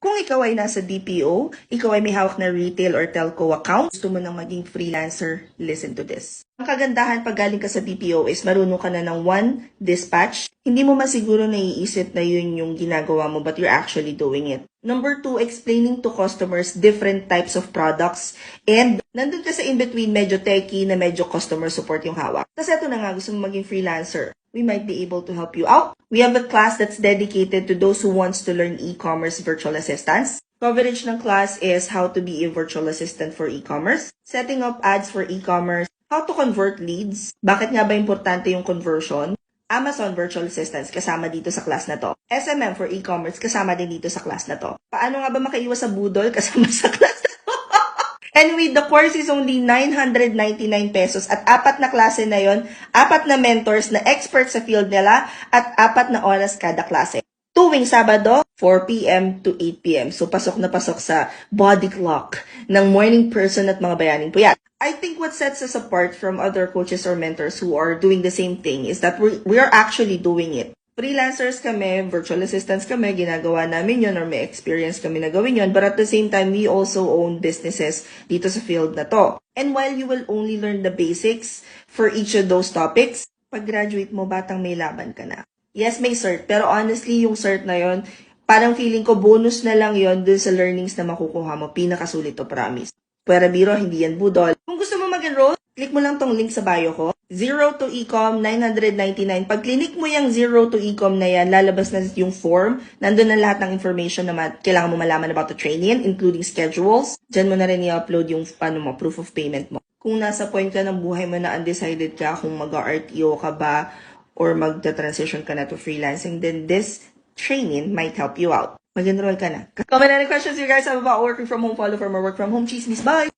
Kung ikaw ay nasa BPO, ikaw ay may hawak na retail or telco account, gusto mo nang maging freelancer, listen to this. Ang kagandahan pag galing ka sa BPO is marunong ka na ng one dispatch. Hindi mo masiguro naiisip na yun yung ginagawa mo but you're actually doing it. Number 2, explaining to customers different types of products. And nandun ka sa in-between, medyo techy na medyo customer support yung hawak. Tapos eto na nga, gusto mo maging freelancer. We might be able to help you out. We have a class that's dedicated to those who wants to learn e-commerce virtual assistance. Coverage ng class is how to be a virtual assistant for e-commerce, setting up ads for e-commerce, how to convert leads, bakit nga ba importante yung conversion, Amazon Virtual Assistants kasama dito sa class na to. SMM for e-commerce kasama din dito sa class na to. Paano nga ba makaiwas sa budol kasama sa class na to? Anyway, the course is only 999 pesos at 4 na klase na yon, 4 na mentors na experts sa field nila at 4 na oras kada klase. Tuwing Sabado, 4 p.m. to 8 p.m. So pasok na pasok sa body clock ng morning person at mga bayaning puyat. I think what sets us apart from other coaches or mentors who are doing the same thing is that we are actually doing it. Freelancers kami, virtual assistants kami, ginagawa namin yun or may experience kami na gawin yun. But at the same time, we also own businesses dito sa field na to. And while you will only learn the basics for each of those topics, pag graduate mo, batang may laban ka na. Yes, may cert. Pero honestly, yung cert na yon, parang feeling ko bonus na lang yon dun sa learnings na makukuha mo. Pinakasulit to, promise. Pero biro, hindi yan budol. Kung gusto mo mag-enroll, click mo lang tong link sa bio ko. Zero to Ecom, 999. Pag clinic mo yung Zero to Ecom na yan, lalabas na yung form. Nandun na lahat ng information na kailangan mo malaman about the training, including schedules. Diyan mo na rin i-upload yung proof of payment mo. Kung nasa point ka ng buhay mo na undecided ka kung mag-RTO ka ba or magta-transition ka na to freelancing, then this training might help you out. Mag-enroll ka na. Comment any questions you guys have about working from home, follow for more work from home chismis. Bye!